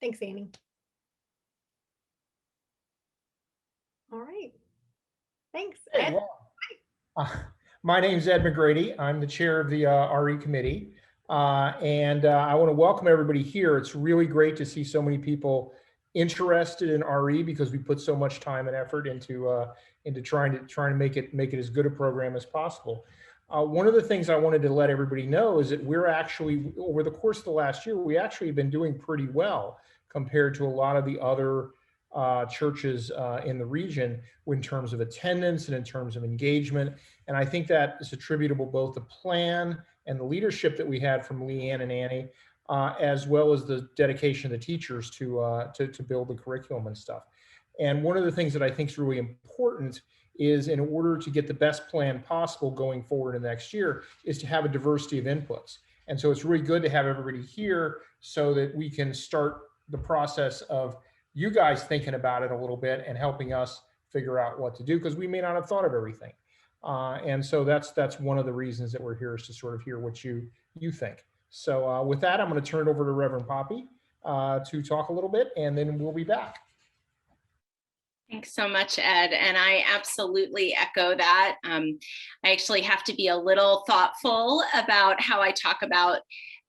Thanks, Annie. All right. Thanks, Hey, Ed. my name is Ed McGrady. I'm the chair of the RE committee. And I want to welcome everybody here. It's really great to see so many people interested in RE because we put so much time and effort into trying to make it as good a program as possible. One of the things I wanted to let everybody know is that we're actually, over the course of the last year, we actually have been doing pretty well compared to a lot of the other churches in the region in terms of attendance and in terms of engagement. And I think that is attributable both to plan and the leadership that we had from LeeAnn and Annie, as well as the dedication of the teachers to build the curriculum and stuff. And one of the things that I think is really important is, in order to get the best plan possible going forward in the next year, is to have a diversity of inputs. And so it's really good to have everybody here so that we can start the process of you guys thinking about it a little bit and helping us figure out what to do, because we may not have thought of everything. And so that's one of the reasons that we're here, is to sort of hear what you think. So with that, I'm going to turn it over to Reverend Poppei to talk a little bit, and then we'll be back. Thanks so much, Ed. And I absolutely echo that. I actually have to be a little thoughtful about how I talk about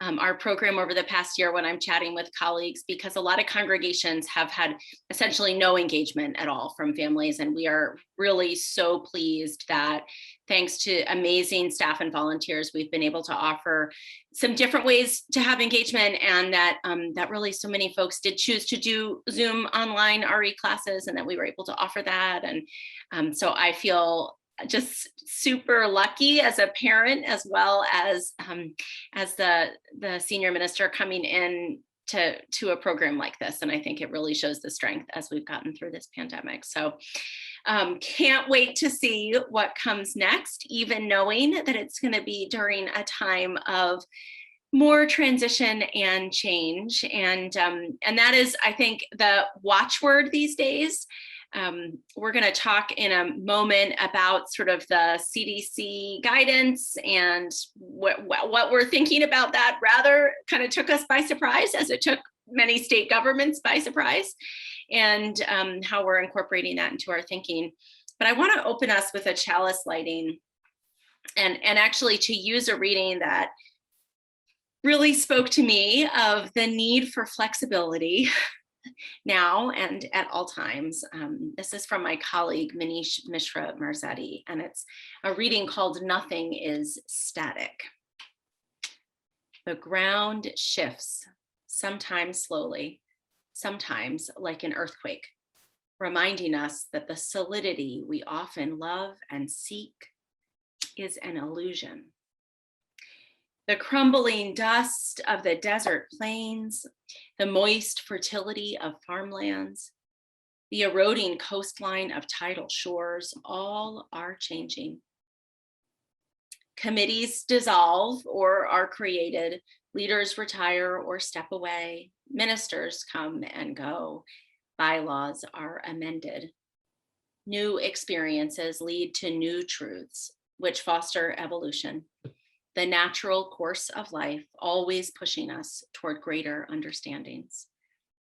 our program over the past year when I'm chatting with colleagues, because a lot of congregations have had essentially no engagement at all from families. And we are really so pleased that, thanks to amazing staff and volunteers, we've been able to offer some different ways to have engagement, and that that really so many folks did choose to do Zoom online RE classes, and that we were able to offer that. And so I feel just super lucky as a parent, as well as the senior minister coming in to a program like this. And I think it really shows the strength as we've gotten through this pandemic. So can't wait to see what comes next, even knowing that it's going to be during a time of more transition and change. And that is, I think, the watchword these days. We're going to talk in a moment about sort of the CDC guidance and what we're thinking about that. Rather kind of took us by surprise, as it took many state governments by surprise, and how we're incorporating that into our thinking. But I want to open us with a chalice lighting, and actually to use a reading that really spoke to me of the need for flexibility now and at all times. This is from my colleague Manish Mishra Marzadi, and it's a reading called "Nothing is Static." The ground shifts, sometimes slowly, sometimes like an earthquake, reminding us that the solidity we often love and seek is an illusion. The crumbling dust of the desert plains, the moist fertility of farmlands, the eroding coastline of tidal shores, all are changing. Committees dissolve or are created, leaders retire or step away, ministers come and go, bylaws are amended. New experiences lead to new truths, which foster evolution, the natural course of life, always pushing us toward greater understandings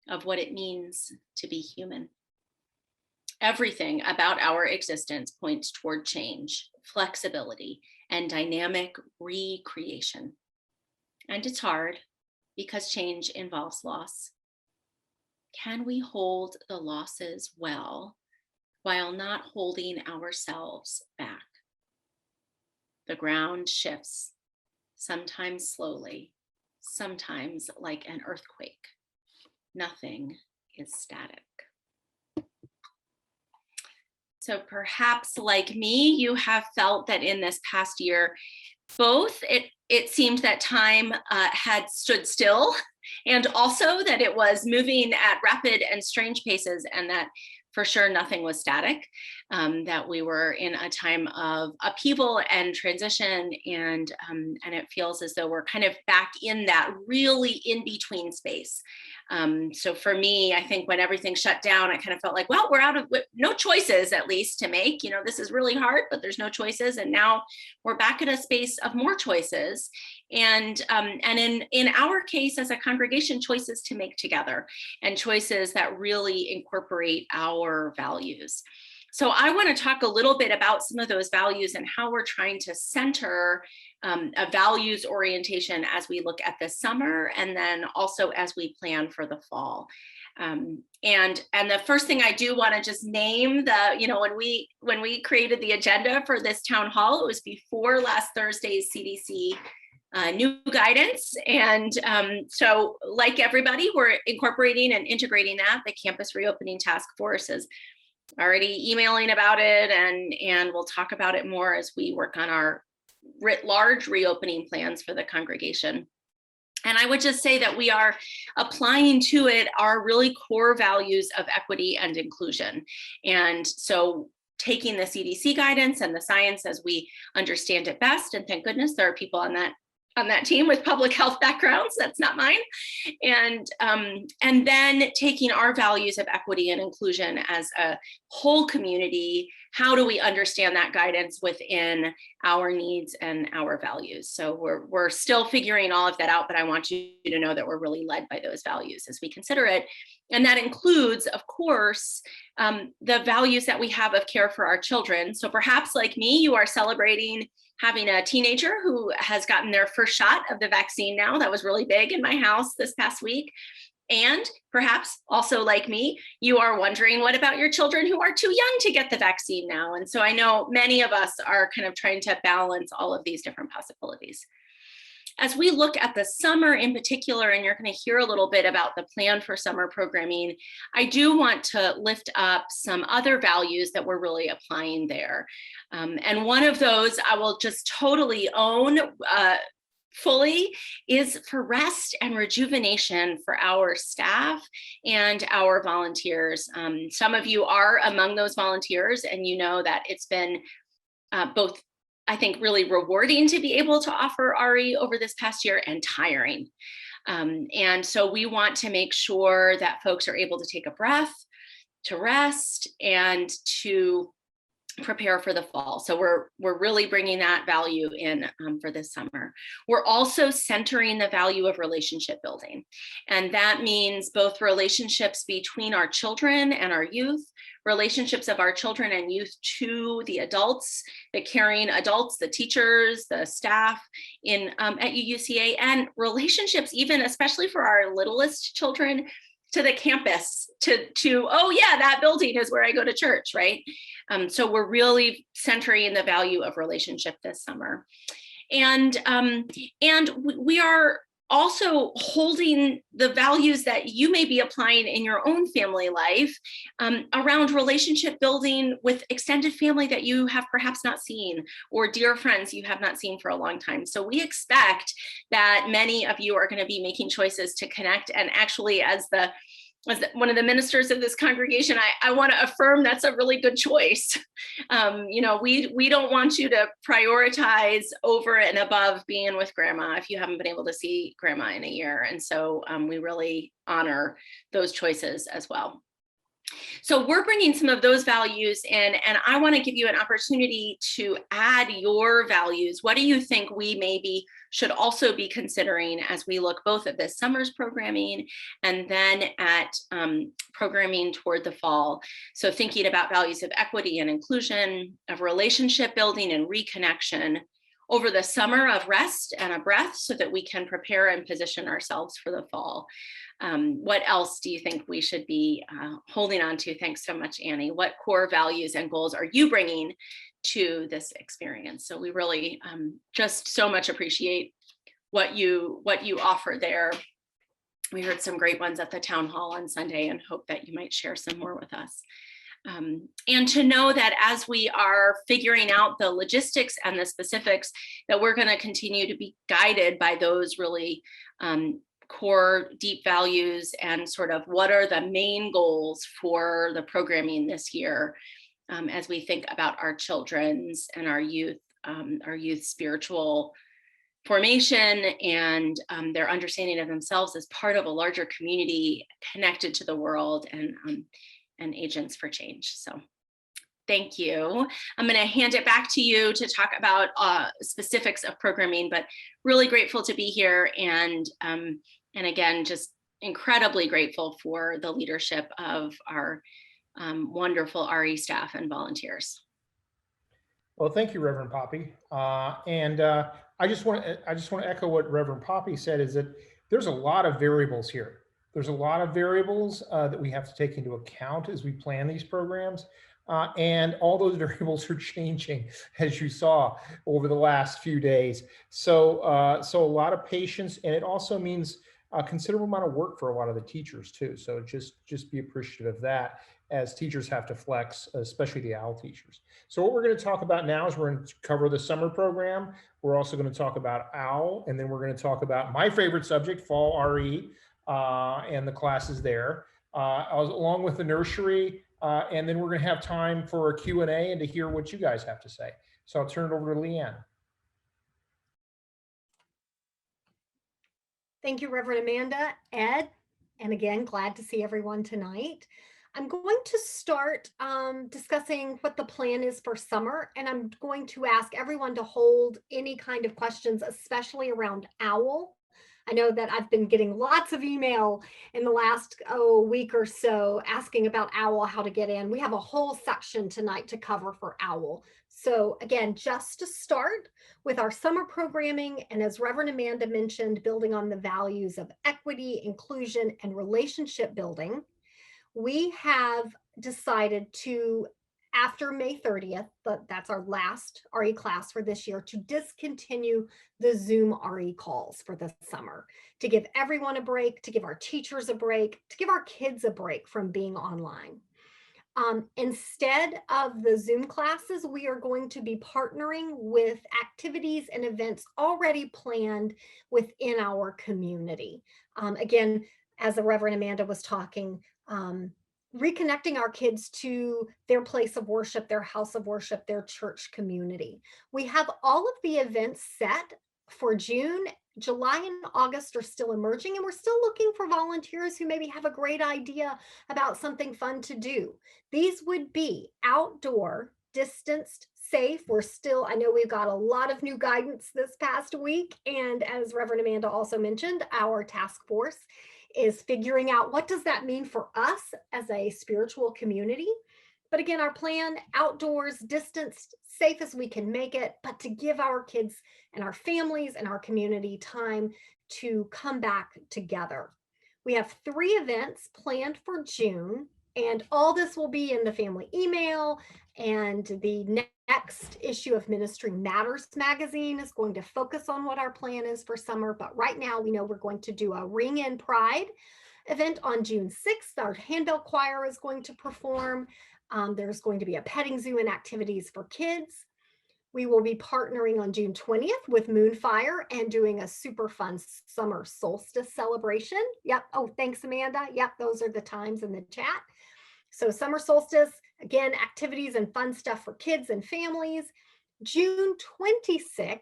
of what it means to be human. Everything about our existence points toward change, flexibility, and dynamic recreation. And it's hard because change involves loss. Can we hold the losses well while not holding ourselves back? The ground shifts, sometimes slowly, sometimes like an earthquake. Nothing is static. So perhaps like me, you have felt that in this past year, both it seemed that time had stood still, and also that it was moving at rapid and strange paces, and that for sure nothing was static. that we were in a time of upheaval and transition, and it feels as though we're kind of back in that really in between space. So for me, I think when everything shut down, I kind of felt like, well, we're out of no choices, at least to make. You know, this is really hard, but there's no choices. And now we're back in a space of more choices. And in our case, as a congregation, choices to make together, and choices that really incorporate our values. So I want to talk a little bit about some of those values and how we're trying to center a values orientation as we look at the summer, and then also as we plan for the fall. And the first thing I do want to just name when we created the agenda for this town hall, it was before last Thursday's CDC new guidance. And so like everybody, we're incorporating and integrating that. The Campus Reopening Task Force is already emailing about it, and we'll talk about it more as we work on our writ large reopening plans for the congregation. And I would just say that we are applying to it our really core values of equity and inclusion. And so taking the CDC guidance and the science as we understand it best, and thank goodness there are people on that team with public health backgrounds, that's not mine, and then taking our values of equity and inclusion as a whole community. How do we understand that guidance within our needs and our values? So we're still figuring all of that out, but I want you to know that we're really led by those values as we consider it. And that includes, of course, the values that we have of care for our children. So perhaps like me, you are celebrating having a teenager who has gotten their first shot of the vaccine now. That was really big in my house this past week. And perhaps also like me, you are wondering, what about your children who are too young to get the vaccine now? And so I know many of us are kind of trying to balance all of these different possibilities. As we look at the summer in particular, and you're going to hear a little bit about the plan for summer programming, I do want to lift up some other values that we're really applying there. And one of those I will just totally own fully is for rest and rejuvenation for our staff and our volunteers. Some of you are among those volunteers, and you know that it's been both, I think, really rewarding to be able to offer RE over this past year, and tiring. And so we want to make sure that folks are able to take a breath, to rest, and to prepare for the fall. So we're really bringing that value in for this summer. We're also centering the value of relationship building. And that means both relationships between our children and our youth, relationships of our children and youth to the adults, the caring adults, the teachers, the staff at UUCA, and relationships even, especially for our littlest children, to the campus, to oh yeah, that building is where I go to church, right? So we're really centering the value of relationship this summer. And we are also holding the values that you may be applying in your own family life around relationship building with extended family that you have perhaps not seen, or dear friends you have not seen for a long time. So we expect that many of you are going to be making choices to connect. And actually, as one of the ministers of this congregation, I want to affirm that's a really good choice. We don't want you to prioritize over and above being with grandma if you haven't been able to see grandma in a year. And so we really honor those choices as well. So we're bringing some of those values in, and I want to give you an opportunity to add your values. What do you think we maybe should also be considering as we look both at this summer's programming and then at programming toward the fall? So thinking about values of equity and inclusion, of relationship building and reconnection, over the summer of rest and a breath, so that we can prepare and position ourselves for the fall. What else do you think we should be holding on to? Thanks so much, Annie. What core values and goals are you bringing to this experience? So we really just so much appreciate what you offer there. We heard some great ones at the town hall on Sunday, and hope that you might share some more with us. And to know that as we are figuring out the logistics and the specifics, that we're going to continue to be guided by those really core deep values, and sort of what are the main goals for the programming this year. as we think about our children's and our youth spiritual formation and their understanding of themselves as part of a larger community connected to the world and agents for change. So thank you. I'm going to hand it back to you to talk about specifics of programming, but really grateful to be here. And again, just incredibly grateful for the leadership of our wonderful RE staff and volunteers. Well, thank you, Reverend Poppei. I just want to echo what Reverend Poppei said, is that there's a lot of variables here. There's a lot of variables that we have to take into account as we plan these programs. And all those variables are changing, as you saw over the last few days. So a lot of patience, and it also means a considerable amount of work for a lot of the teachers too. So just be appreciative of that, as teachers have to flex, especially the OWL teachers. So what we're going to talk about now is we're going to cover the summer program. We're also going to talk about OWL, and then we're going to talk about my favorite subject, fall RE, and the classes there, along with the nursery. And then we're going to have time for a Q&A and to hear what you guys have to say. So I'll turn it over to LeeAnn. Thank you, Reverend Amanda, Ed, and again, glad to see everyone tonight. I'm going to start discussing what the plan is for summer, and I'm going to ask everyone to hold any kind of questions, especially around OWL. I know that I've been getting lots of email in the last week or so asking about OWL, how to get in. We have a whole section tonight to cover for OWL. So again, just to start with our summer programming, and as Reverend Amanda mentioned, building on the values of equity, inclusion, and relationship building, we have decided to, after May 30th, but that's our last RE class for this year, to discontinue the Zoom RE calls for the summer, to give everyone a break, to give our teachers a break, to give our kids a break from being online. Instead of the Zoom classes, we are going to be partnering with activities and events already planned within our community. Again, as the Reverend Amanda was talking, reconnecting our kids to their place of worship, their house of worship, their church community. We have all of the events set for June. July and August are still emerging, and we're still looking for volunteers who maybe have a great idea about something fun to do. These would be outdoor, distanced, safe. I know we've got a lot of new guidance this past week, and as Reverend Amanda also mentioned, our task force is figuring out what does that mean for us as a spiritual community. But again, our plan, outdoors, distanced, safe as we can make it, but to give our kids and our families and our community time to come back together. We have 3 events planned for June, and all this will be in the family email, and the next issue of Ministry Matters magazine is going to focus on what our plan is for summer. But right now we know we're going to do a Ring in Pride event on June 6th. Our handbell choir is going to perform. There's going to be a petting zoo and activities for kids. We will be partnering on June 20th with Moonfire and doing a super fun summer solstice celebration. Yep. Oh, thanks, Amanda. Yep, those are the times in the chat. So summer solstice, again, activities and fun stuff for kids and families. June 26th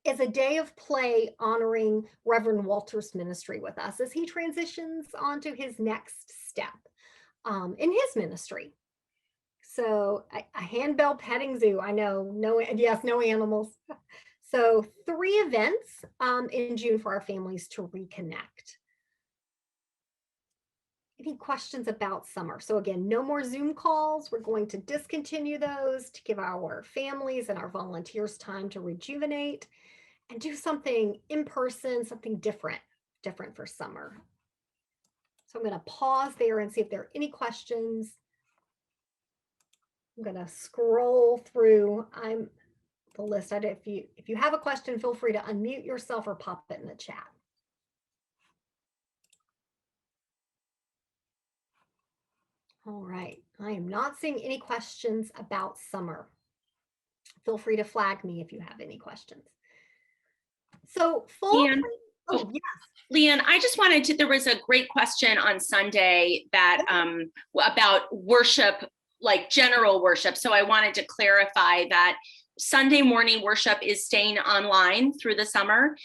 is a day of play honoring Reverend Walter's ministry with us as he transitions onto his next step in his ministry. So a handbell petting zoo. I know, no animals. So 3 events in June for our families to reconnect. Any questions about summer? So again, no more Zoom calls. We're going to discontinue those to give our families and our volunteers time to rejuvenate and do something in person, something different for summer. So I'm going to pause there and see if there are any questions. I'm going to scroll through the list. If you have a question, feel free to unmute yourself or pop it in the chat. All right, I am not seeing any questions about summer. Feel free to flag me if you have any questions. So LeeAnn, oh yes. LeeAnn, I just wanted there was a great question on Sunday that about worship like general worship. So I wanted to clarify that Sunday morning worship is staying online through the summer.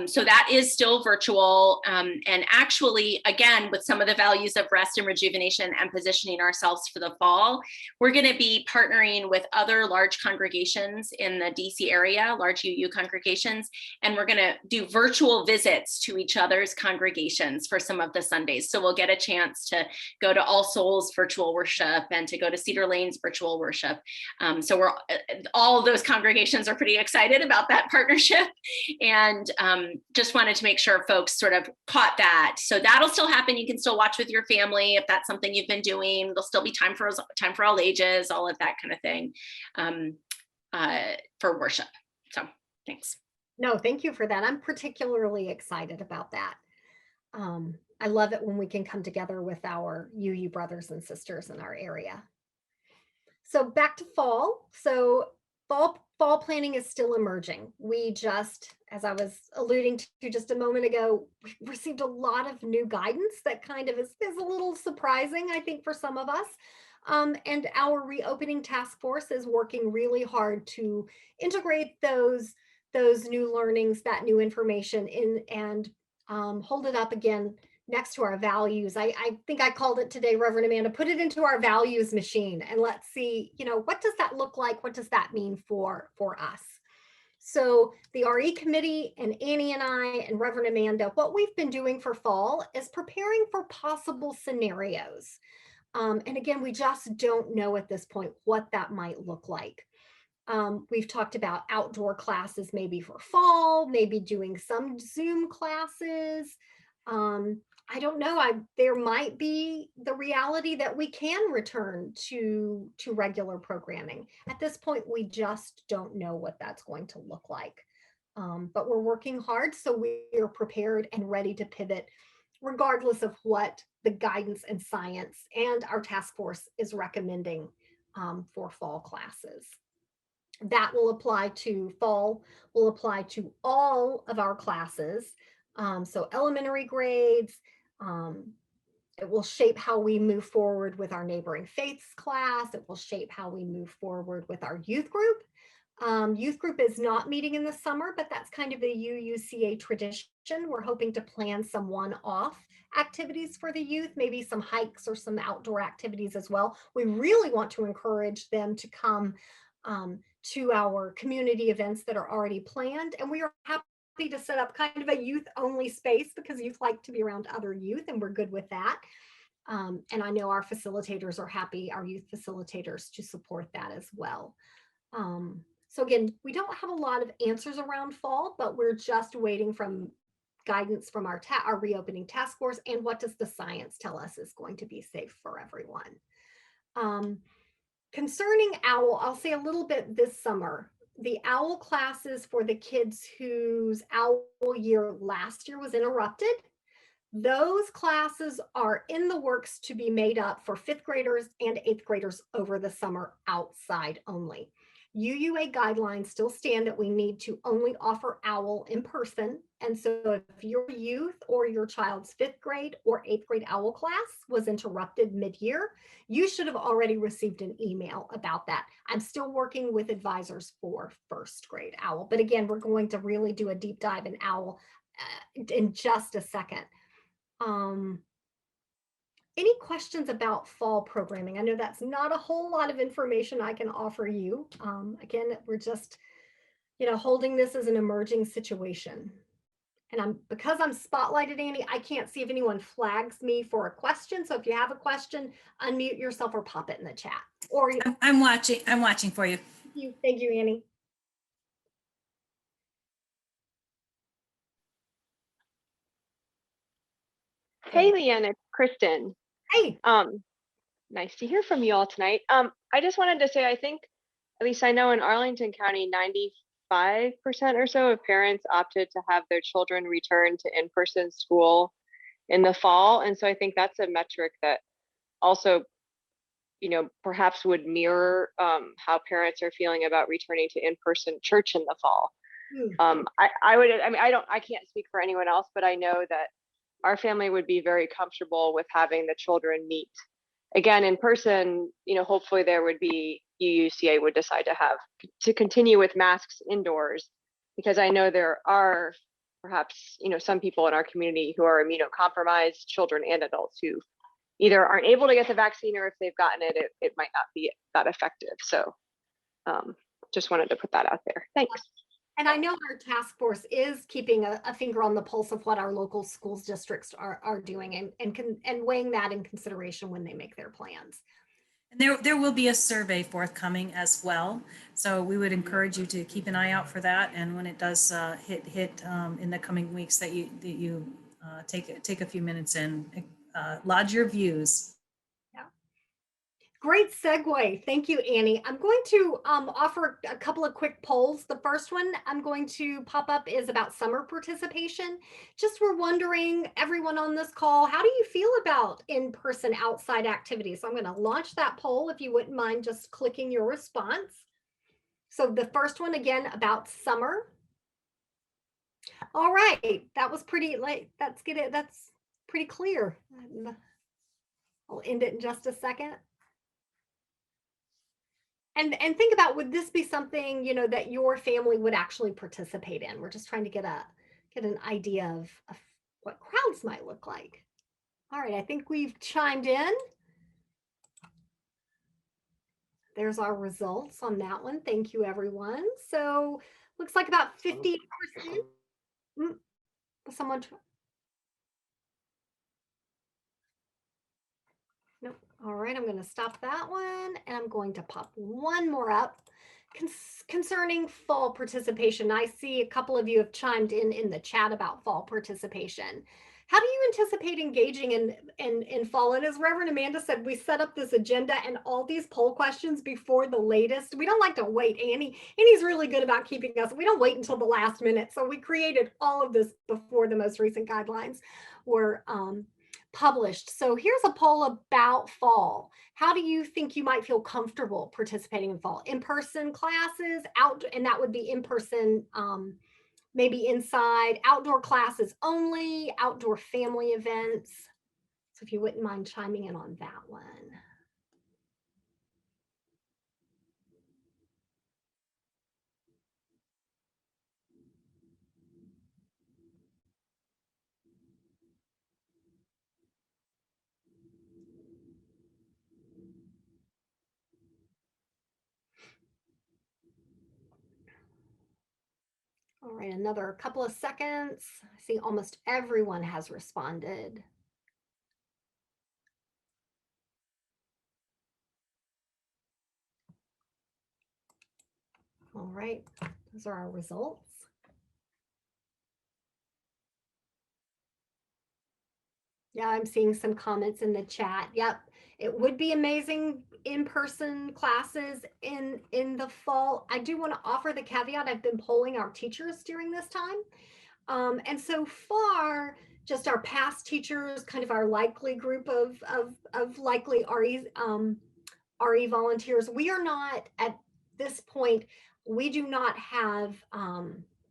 So that is still virtual. And actually, again, with some of the values of rest and rejuvenation and positioning ourselves for the fall, we're going to be partnering with other large congregations in the DC area, large UU congregations, and we're going to do virtual visits to each other's congregations for some of the Sundays. So we'll get a chance to go to All Souls virtual worship and to go to Cedar Lane's virtual worship. So we're all those congregations are pretty excited about that partnership, and just wanted to make sure folks sort of caught that. So that'll still happen. You can still watch with your family if that's something you've been doing. There'll still be time for all ages, all of that kind of thing for worship. So thanks. No, thank you for that. I'm particularly excited about that. I love it when we can come together with our UU brothers and sisters in our area. So back to fall. So fall planning is still emerging. We just, as I was alluding to just a moment ago, we received a lot of new guidance that kind of is a little surprising, I think, for some of us. And our reopening task force is working really hard to integrate those new learnings, that new information in, and hold it up again next to our values. I think I called it today, Reverend Amanda, put it into our values machine and let's see, what does that look like? What does that mean for us? So the RE committee and Annie and I and Reverend Amanda, what we've been doing for fall is preparing for possible scenarios. And again, we just don't know at this point what that might look like. We've talked about outdoor classes maybe for fall, maybe doing some Zoom classes. I don't know. There might be the reality that we can return to regular programming. At this point, we just don't know what that's going to look like. But we're working hard, so we are prepared and ready to pivot regardless of what the guidance and science and our task force is recommending for fall classes. That will apply to fall, will apply to all of our classes. So elementary grades, it will shape how we move forward with our neighboring faiths class. It will shape how we move forward with our youth group. Youth group is not meeting in the summer, but that's kind of a UUCA tradition. We're hoping to plan some one-off activities for the youth, maybe some hikes or some outdoor activities as well. We really want to encourage them to come to our community events that are already planned. And we are happy to set up kind of a youth only space because youth like to be around other youth and we're good with that. And I know our facilitators are happy, our youth facilitators, to support that as well. So again, we don't have a lot of answers around fall, but we're just waiting from guidance from our reopening task force and what does the science tell us is going to be safe for everyone. Concerning OWL, I'll say a little bit this summer. The OWL classes for the kids whose OWL year last year was interrupted, those classes are in the works to be made up for 5th graders and 8th graders over the summer outside only. UUA guidelines still stand that we need to only offer OWL in person. And so if your youth or your child's 5th grade or 8th grade OWL class was interrupted mid-year, you should have already received an email about that. I'm still working with advisors for 1st grade OWL. But again, we're going to really do a deep dive in OWL in just a second. Any questions about fall programming? I know that's not a whole lot of information I can offer you. Again, we're just, holding this as an emerging situation. And because I'm spotlighted, Annie, I can't see if anyone flags me for a question. So if you have a question, unmute yourself or pop it in the chat. Or I'm watching for you. Thank you, Annie. Hey, LeeAnn, it's Kristen. Hey. Nice to hear from you all tonight. I just wanted to say, I think, at least I know in Arlington County, 95% or so of parents opted to have their children return to in-person school in the fall. And so I think that's a metric that also, perhaps would mirror how parents are feeling about returning to in-person church in the fall. I can't speak for anyone else, but I know that our family would be very comfortable with having the children meet again, in person, hopefully there would be, UUCA would decide to continue with masks indoors, because I know there are perhaps, some people in our community who are immunocompromised, children and adults, who either aren't able to get the vaccine, or if they've gotten it, it might not be that effective. So just wanted to put that out there. Thanks. And I know our task force is keeping a finger on the pulse of what our local schools districts are doing, and weighing that in consideration when they make their plans. And there will be a survey forthcoming as well. So we would encourage you to keep an eye out for that. And when it does hit in the coming weeks, that you take a few minutes and lodge your views. Great segue. Thank you, Annie. I'm going to offer a couple of quick polls. The first one I'm going to pop up is about summer participation. Just we're wondering, everyone on this call, how do you feel about in-person outside activities? So I'm going to launch that poll, if you wouldn't mind just clicking your response. So the first one, again, about summer. All right, that was pretty late. That's pretty clear. I'll end it in just a second. And think about, would this be something, that your family would actually participate in? We're just trying to get an idea of what crowds might look like. All right, I think we've chimed in. There's our results on that one. Thank you, everyone. So looks like about 50%. Someone. Nope. All right, I'm going to stop that one, and I'm going to pop one more up concerning fall participation. I see a couple of you have chimed in the chat about fall participation. How do you anticipate engaging in fall? And as Reverend Amanda said, we set up this agenda and all these poll questions before the latest. We don't like to wait. Annie's really good about keeping us. We don't wait until the last minute. So we created all of this before the most recent guidelines were published. So here's a poll about fall. How do you think you might feel comfortable participating in fall? In-person classes, and that would be in-person, maybe inside, outdoor classes only, outdoor family events. So if you wouldn't mind chiming in on that one. All right, another couple of seconds. I see almost everyone has responded. All right, those are our results. Yeah, I'm seeing some comments in the chat. Yep, it would be amazing in-person classes in the fall. I do want to offer the caveat, I've been polling our teachers during this time. And so far, just our past teachers, kind of our likely group of likely RE volunteers, we are not at this point, we do not have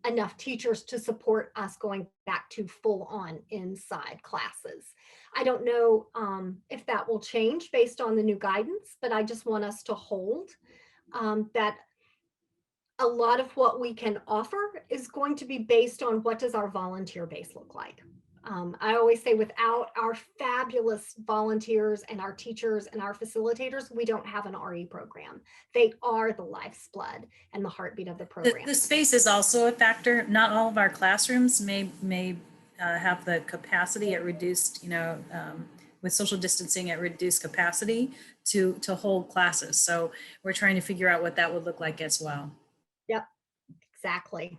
enough teachers to support us going back to full on inside classes. I don't know if that will change based on the new guidance, but I just want us to hold that a lot of what we can offer is going to be based on what does our volunteer base look like. I always say without our fabulous volunteers and our teachers and our facilitators, we don't have an RE program. They are the lifeblood and the heartbeat of the program. The space is also a factor. Not all of our classrooms may have the capacity at reduced, with social distancing at reduced capacity to hold classes. So we're trying to figure out what that would look like as well. Yep, exactly.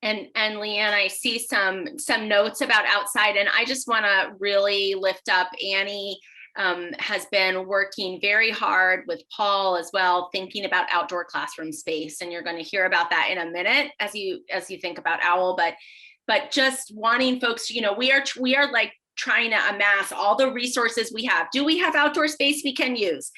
And LeeAnn, I see some notes about outside, and I just want to really lift up Annie. Has been working very hard with Paul as well, thinking about outdoor classroom space, and you're going to hear about that in a minute as you think about OWL. But just wanting folks, we are like trying to amass all the resources we have. Do we have outdoor space we can use?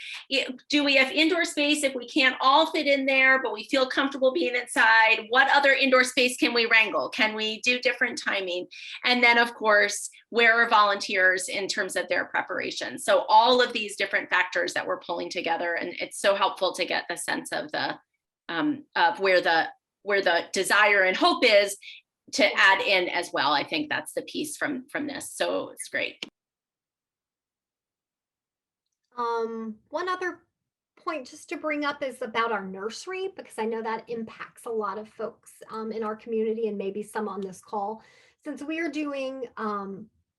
Do we have indoor space if we can't all fit in there, but we feel comfortable being inside? What other indoor space can we wrangle? Can we do different timing? And then, of course, where are volunteers in terms of their preparation? So all of these different factors that we're pulling together, and it's so helpful to get the sense of the where the desire and hope is to add in as well. I think that's the piece from this. So it's great. One other point just to bring up is about our nursery, because I know that impacts a lot of folks in our community and maybe some on this call. Since we are doing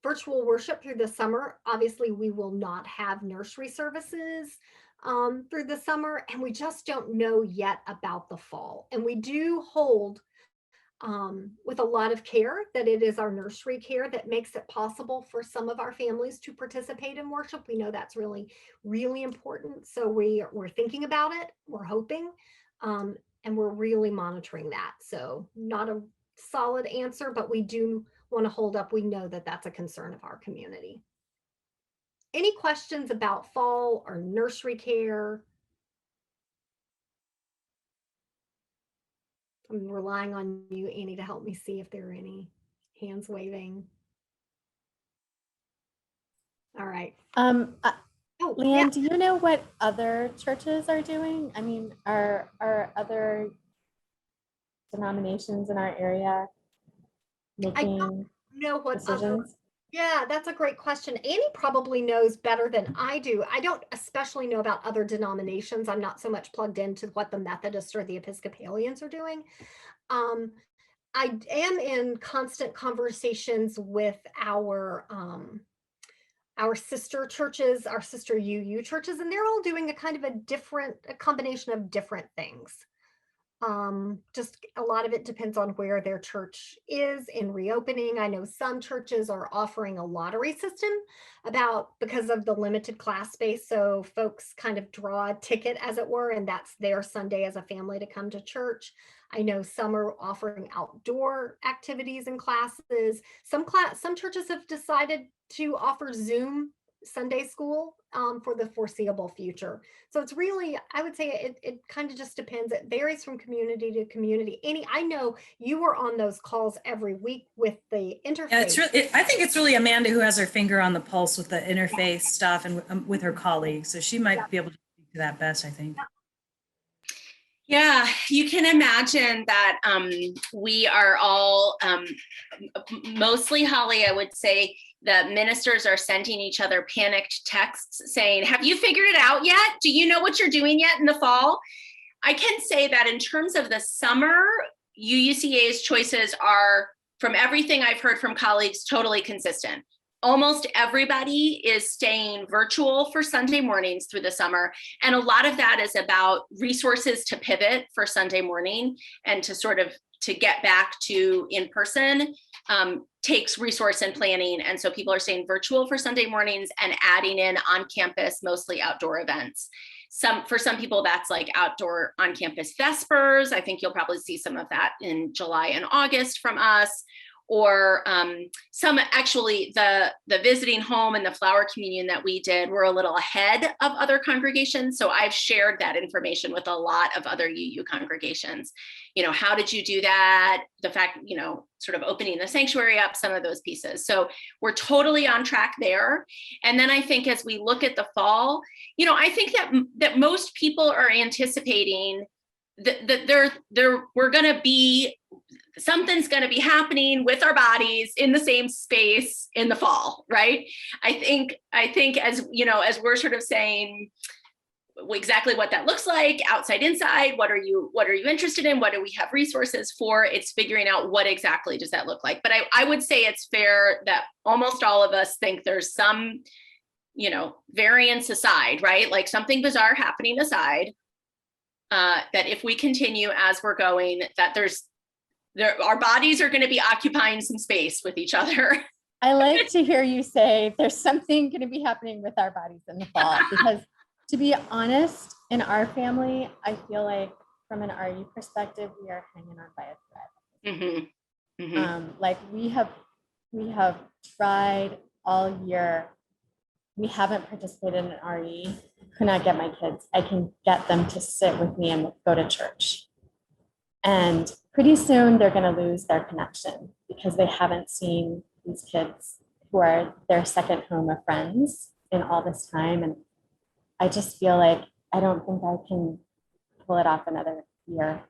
virtual worship through the summer, obviously we will not have nursery services through the summer, and we just don't know yet about the fall. And we do hold with a lot of care that it is our nursery care that makes it possible for some of our families to participate in worship. We know that's really, really important. So we're thinking about it, we're hoping, and we're really monitoring that. So not a solid answer, but we do want to hold up. We know that that's a concern of our community. Any questions about fall or nursery care? I'm relying on you, Annie, to help me see if there are any hands waving. All right. Oh, LeeAnn, yeah. do you know what other churches are doing? I mean, are other denominations in our area making Know what decisions? Yeah, that's a great question. Annie probably knows better than I do. I don't especially know about other denominations. I'm not so much plugged into what the Methodists or the Episcopalians are doing. I am in constant conversations with our sister churches, our sister UU churches, and they're all doing a kind of a combination of different things. Just a lot of it depends on where their church is in reopening. I know some churches are offering a lottery system because of the limited class space. So folks kind of draw a ticket, as it were, and that's their Sunday as a family to come to church. I know some are offering outdoor activities and classes. Some churches have decided to offer Zoom Sunday school for the foreseeable future. So it's really, I would say it kind of just depends. It varies from community to community. Annie, I know you were on those calls every week with the interface. Yeah, it's really, I think it's really Amanda who has her finger on the pulse with the interface stuff and with her colleagues. So she might be able to speak to that best, I think. Yeah, you can imagine that we are all, mostly Holly, I would say, the ministers are sending each other panicked texts saying, have you figured it out yet? Do you know what you're doing yet in the fall? I can say that in terms of the summer, UUCA's choices are, from everything I've heard from colleagues, totally consistent. Almost everybody is staying virtual for Sunday mornings through the summer. And a lot of that is about resources to pivot for Sunday morning and to get back to in-person takes resource and planning. And so people are staying virtual for Sunday mornings and adding in on-campus, mostly outdoor events. For some people, that's like outdoor on-campus Vespers. I think you'll probably see some of that in July and August from us. Or some actually the visiting home and the flower communion that we did were a little ahead of other congregations. So I've shared that information with a lot of other UU congregations. You know, how did you do that? The fact, you know, sort of opening the sanctuary up, some of those pieces. So we're totally on track there. And then I think as we look at the fall, you know, I think that most people are anticipating that we're going to be, something's going to be happening with our bodies in the same space in the fall, right? I think as, you know, as we're sort of saying exactly what that looks like, outside, inside, what are you interested in? What do we have resources for? It's figuring out what exactly does that look like. But I would say it's fair that almost all of us think there's some, you know, variance aside, right? Like something bizarre happening aside, that if we continue as we're going, that our bodies are going to be occupying some space with each other. I like to hear you say there's something going to be happening with our bodies in the fall, because to be honest, in our family, I feel like from an RU perspective, we are hanging on by a thread. Mm-hmm. Mm-hmm. Like we have tried all year, we haven't participated in RE, could not get my kids. I can get them to sit with me and go to church. And pretty soon they're going to lose their connection because they haven't seen these kids who are their second home of friends in all this time. And I just feel like I don't think I can pull it off another year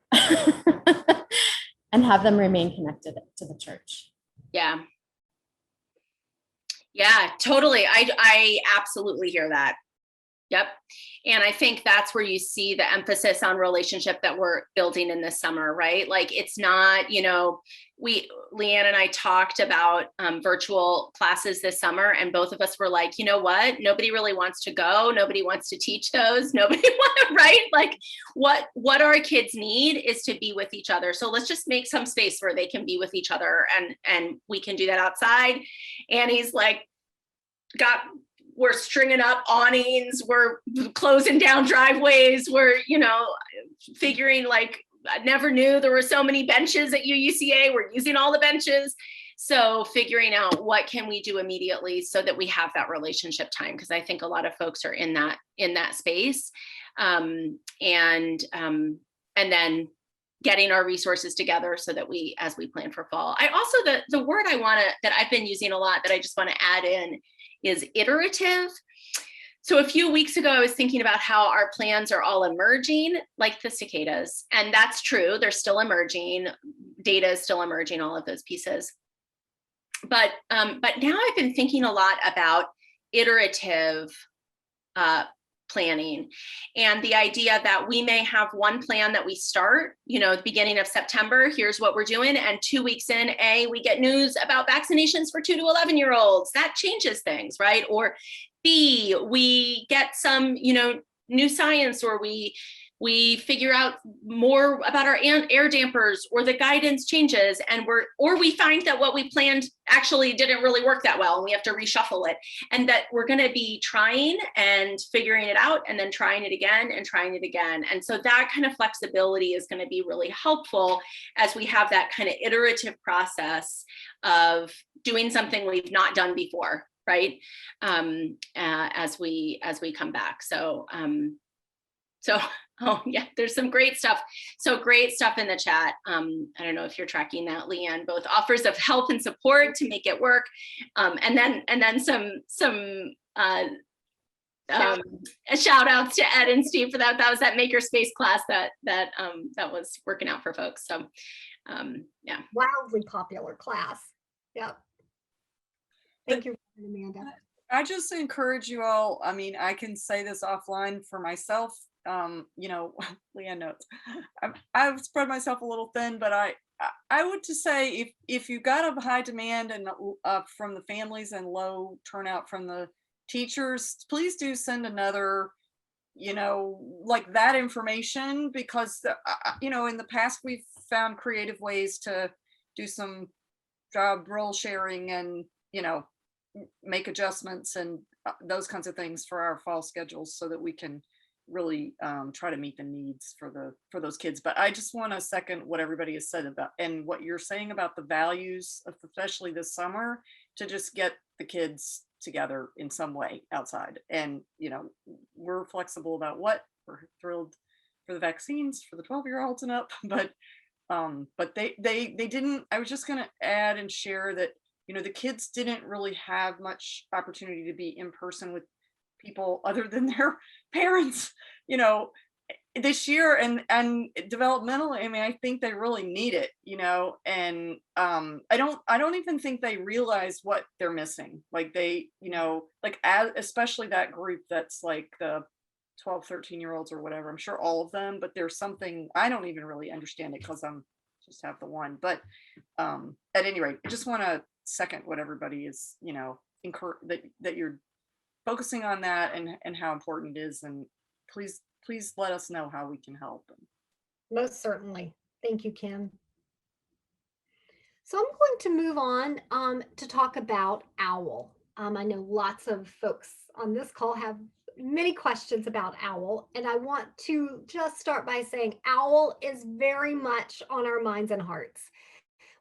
and have them remain connected to the church. Yeah. Yeah, totally. I absolutely hear that. Yep. And I think that's where you see the emphasis on relationship that we're building in this summer, right? Like it's not, LeeAnn and I talked about virtual classes this summer, and both of us were like, you know what? Nobody really wants to go. Nobody wants to teach those. Nobody right? Like what our kids need is to be with each other. So let's just make some space where they can be with each other, and we can do that outside. And he's like, we're stringing up awnings, we're closing down driveways, we're, figuring like, I never knew there were so many benches at UUCA, we're using all the benches. So figuring out what can we do immediately so that we have that relationship time, because I think a lot of folks are in that space. And then getting our resources together so that as we plan for fall. I also, the word that I've been using a lot that I just want to add in is iterative. So a few weeks ago, I was thinking about how our plans are all emerging like the cicadas. And that's true. They're still emerging. Data is still emerging, all of those pieces. But now I've been thinking a lot about iterative planning, and the idea that we may have one plan that we start, the beginning of September, here's what we're doing. And 2 weeks in, we get news about vaccinations for 2 to 11-year-olds. That changes things, right? Or B, we get some, new science, or we figure out more about our air dampers, or the guidance changes, and we find that what we planned actually didn't really work that well, and we have to reshuffle it. And that we're going to be trying and figuring it out, and then trying it again and trying it again. And so that kind of flexibility is going to be really helpful as we have that kind of iterative process of doing something we've not done before, right? As we come back. So oh yeah, there's some great stuff. So great stuff in the chat. I don't know if you're tracking that, LeeAnn, both offers of help and support to make it work. And then some shout outs to Ed and Steve for that. That was that makerspace class that was working out for folks. So yeah. Wildly popular class. Yep. Thank you, Amanda. I just encourage you all. I mean, I can say this offline for myself. LeeAnn knows I've spread myself a little thin, but I would just say if you got a high demand and from the families and low turnout from the teachers, please do send another, like that information, because in the past we've found creative ways to do some job role sharing and make adjustments and those kinds of things for our fall schedules, so that we can really try to meet the needs for those kids. But I just want to second what everybody has said about, and what you're saying about the values of, especially this summer, to just get the kids together in some way outside. And we're flexible about what. We're thrilled for the vaccines for the 12-year-olds and up, but they didn't. I was just going to add and share that the kids didn't really have much opportunity to be in person with people other than their parents, this year, and developmentally. I mean, I think they really need it, and I don't even think they realize what they're missing. Like they, especially that group that's like the 12, 13-year-olds or whatever. I'm sure all of them, but there's something, I don't even really understand it because I'm just have the one. But at any rate, I just want to second what everybody is, that you're focusing on that and how important it is. And please let us know how we can help. Most certainly. Thank you, Kim. So I'm going to move on to talk about OWL. I know lots of folks on this call have many questions about OWL, and I want to just start by saying OWL is very much on our minds and hearts.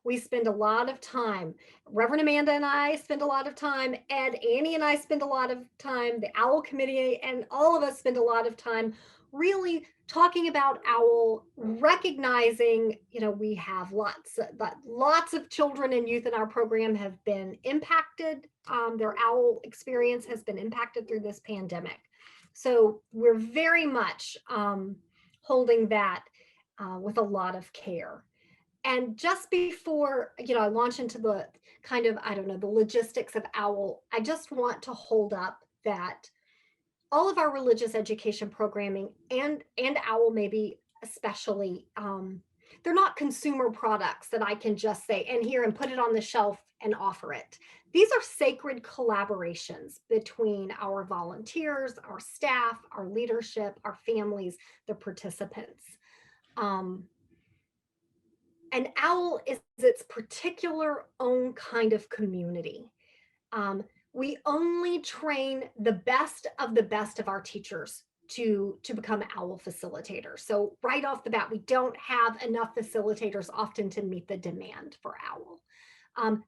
We spend a lot of time, Reverend Amanda and I spend a lot of time, Ed, Annie and I spend a lot of time, the OWL committee, and all of us spend a lot of time really talking about OWL, recognizing, we have lots of children and youth in our program have been impacted. Their OWL experience has been impacted through this pandemic. So we're very much holding that with a lot of care. And just before, I launch into the kind of, the logistics of OWL, I just want to hold up that all of our religious education programming and OWL maybe especially, they're not consumer products that I can just say, and here and put it on the shelf and offer it. These are sacred collaborations between our volunteers, our staff, our leadership, our families, the participants. And OWL is its particular own kind of community. We only train the best of our teachers to become OWL facilitators. So right off the bat, we don't have enough facilitators often to meet the demand for OWL.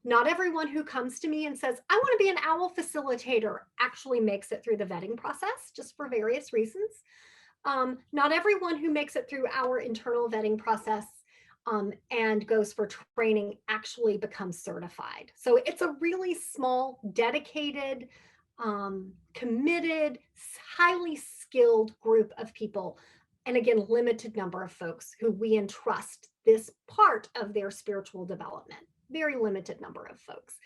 Not everyone who comes to me and says, I want to be an OWL facilitator, actually makes it through the vetting process, just for various reasons. Not everyone who makes it through our internal vetting process and goes for training actually becomes certified. So it's a really small, dedicated, committed, highly skilled group of people. And again, limited number of folks who we entrust this part of their spiritual development. Very limited number of folks.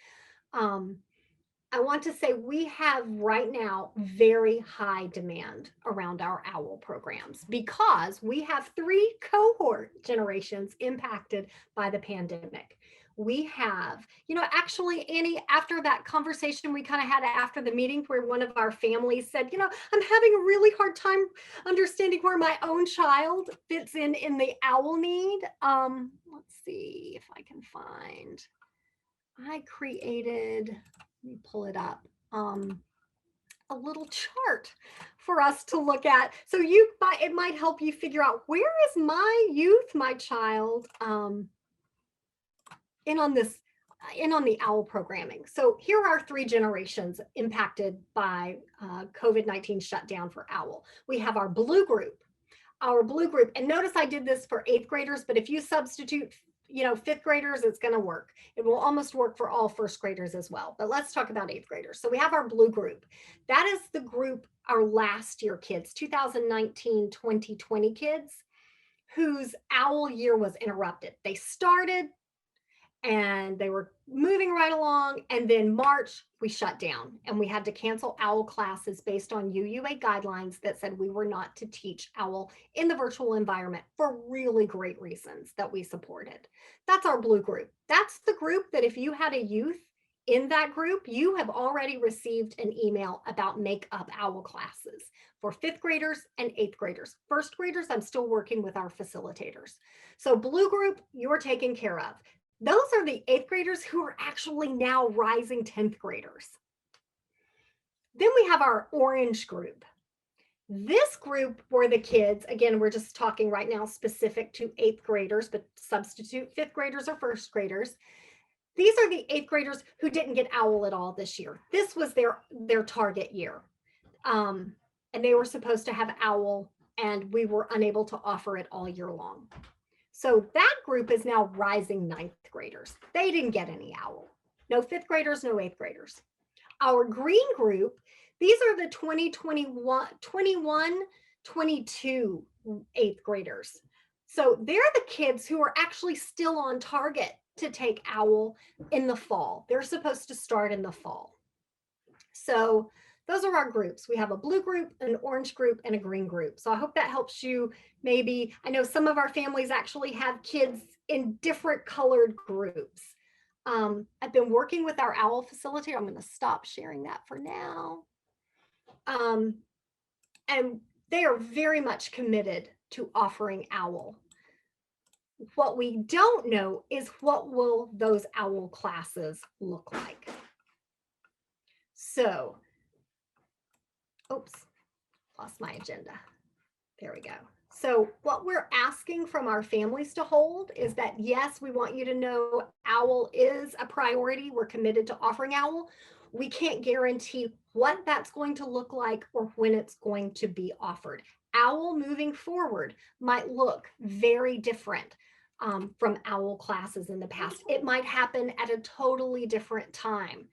I want to say we have right now very high demand around our OWL programs because we have 3 cohort generations impacted by the pandemic. We have, actually, Annie, after that conversation we kind of had after the meeting where one of our families said, I'm having a really hard time understanding where my own child fits in the OWL need. Let's see if I can find, I created, let me pull it up, a little chart for us to look at. So it might help you figure out, where is my youth, my child, in on the OWL programming. So here are 3 generations impacted by COVID-19 shutdown for OWL. We have our blue group, and notice I did this for 8th graders, but if you substitute 5th graders, it's going to work. It will almost work for all 1st graders as well. But let's talk about 8th graders. So we have our blue group. That is the group, our last year kids, 2019, 2020 kids, whose OWL year was interrupted. They started and they were moving right along. And then March, we shut down and we had to cancel OWL classes based on UUA guidelines that said we were not to teach OWL in the virtual environment for really great reasons that we supported. That's our blue group. That's the group that if you had a youth in that group, you have already received an email about make up OWL classes for 5th graders and 8th graders. 1st graders, I'm still working with our facilitators. So blue group, you're taken care of. Those are the 8th graders who are actually now rising 10th graders. Then we have our orange group. This group were the kids, again, we're just talking right now specific to 8th graders, but substitute 5th graders or 1st graders. These are the 8th graders who didn't get OWL at all this year. This was their target year. And they were supposed to have OWL and we were unable to offer it all year long. So that group is now rising 9th graders. They didn't get any OWL. No 5th graders, no 8th graders. Our green group, these are the 2021, 22 8th graders. So they're the kids who are actually still on target to take OWL in the fall. They're supposed to start in the fall. So those are our groups. We have a blue group, an orange group, and a green group. So I hope that helps you. Maybe, I know some of our families actually have kids in different colored groups. I've been working with our OWL facilitator. I'm going to stop sharing that for now. And they are very much committed to offering OWL. What we don't know is what will those OWL classes look like. So, oops, lost my agenda. There we go. So what we're asking from our families to hold is that, yes, we want you to know OWL is a priority. We're committed to offering OWL. We can't guarantee what that's going to look like or when it's going to be offered. OWL moving forward might look very different from OWL classes in the past. It might happen at a totally different time.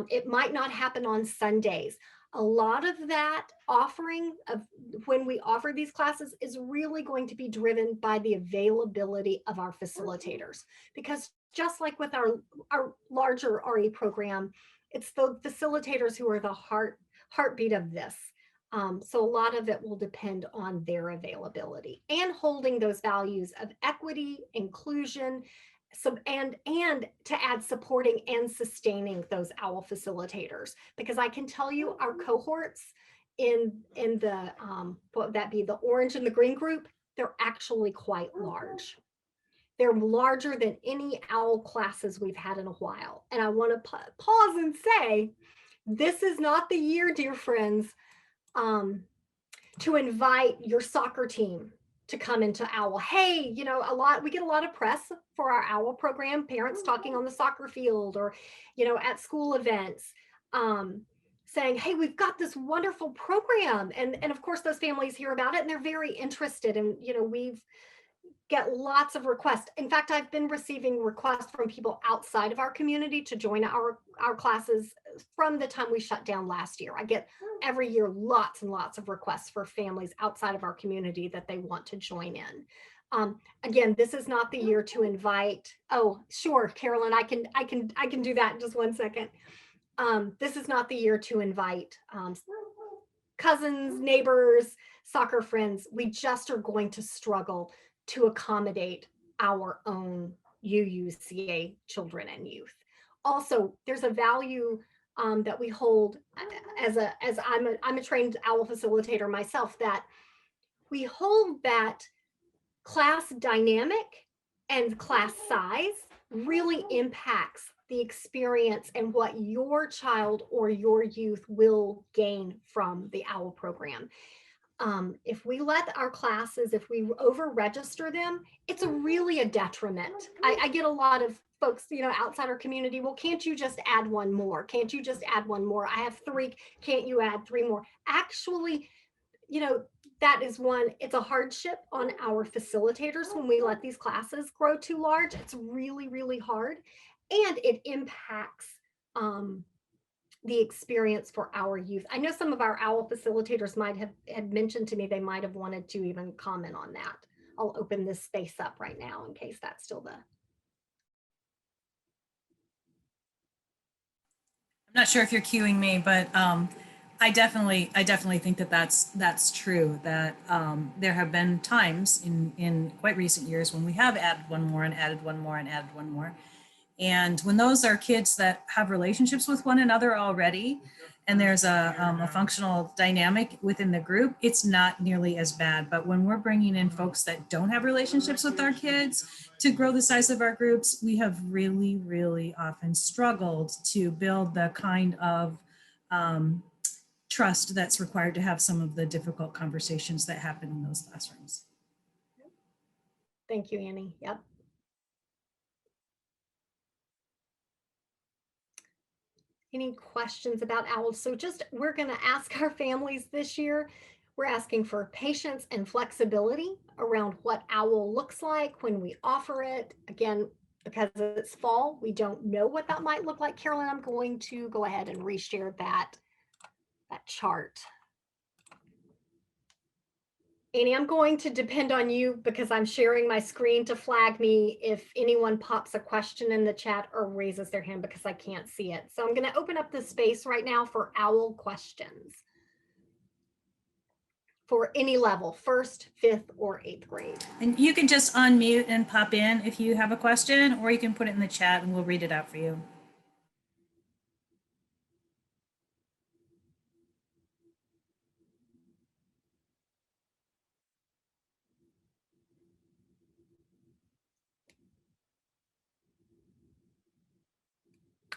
It might not happen on Sundays. A lot of that offering of when we offer these classes is really going to be driven by the availability of our facilitators, because just like with our larger RE program, it's the facilitators who are the heartbeat of this. So a lot of it will depend on their availability and holding those values of equity, inclusion, and to add supporting and sustaining those OWL facilitators, because I can tell you our cohorts in the what would that be, the orange and the green group, they're actually quite large. They're larger than any OWL classes we've had in a while. And I want to pause and say, this is not the year, dear friends, to invite your soccer team to come into OWL. Hey, you know, we get a lot of press for our OWL program, parents talking on the soccer field or, you know, at school events, saying, hey, we've got this wonderful program. And of course, those families hear about it and they're very interested. And, you know, we've get lots of requests. In fact, I've been receiving requests from people outside of our community to join our classes from the time we shut down last year. I get every year lots and lots of requests for families outside of our community that they want to join in. Again, this is not the year to invite. Oh, sure, Carolyn, I can do that in just one second. This is not the year to invite cousins, neighbors, soccer friends. We just are going to struggle to accommodate our own UUCA children and youth. Also, there's a value that we hold as I'm a trained OWL facilitator myself, that we hold that class dynamic and class size really impacts the experience and what your child or your youth will gain from the OWL program. If we let our classes, if we over register them, it's really a detriment. I get a lot of folks, you know, outside our community. Well, can't you just add one more? Can't you just add one more? I have 3. Can't you add 3 more? Actually, you know, that is one, it's a hardship on our facilitators when we let these classes grow too large. It's really, really hard. And it impacts the experience for our youth. I know some of our OWL facilitators might have had mentioned to me they might have wanted to even comment on that. I'll open this space up right now in case that's still the. I'm not sure if you're cueing me, but I definitely think that that's true. That there have been times in quite recent years when we have added one more and added one more and added one more. And when those are kids that have relationships with one another already, and there's a functional dynamic within the group, it's not nearly as bad. But when we're bringing in folks that don't have relationships with our kids to grow the size of our groups, we have really, really often struggled to build the kind of trust that's required to have some of the difficult conversations that happen in those classrooms. Thank you, Annie. Yep. Any questions about OWL? So just, we're going to ask our families this year, we're asking for patience and flexibility around what OWL looks like when we offer it. Again, because it's fall, we don't know what that might look like. Carolyn, I'm going to go ahead and reshare that chart. Annie, I'm going to depend on you because I'm sharing my screen to flag me if anyone pops a question in the chat or raises their hand because I can't see it. So I'm going to open up the space right now for OWL questions for any level, 1st, 5th, or 8th grade. And you can just unmute and pop in if you have a question, or you can put it in the chat and we'll read it out for you.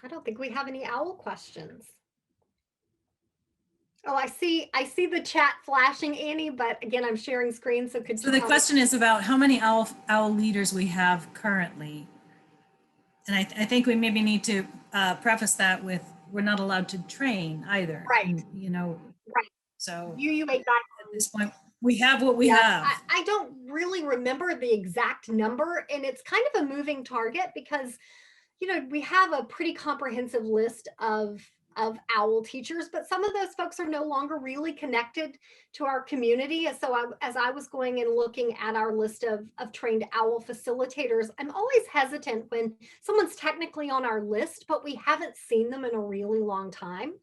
I don't think we have any OWL questions. Oh, I see the chat flashing, Annie, but again, I'm sharing screen, so could So you the tell me? question is about how many owl leaders we have currently. And I think we maybe need to preface that with, we're not allowed to train either. Right. And, you know, Right. so UUA at this point, we have what we Yeah, have. I don't really remember the exact number, and it's kind of a moving target because, you know, we have a pretty comprehensive list of OWL teachers, but some of those folks are no longer really connected to our community. So as I was going and looking at our list of trained OWL facilitators, I'm always hesitant when someone's technically on our list, but we haven't seen them in a really long time.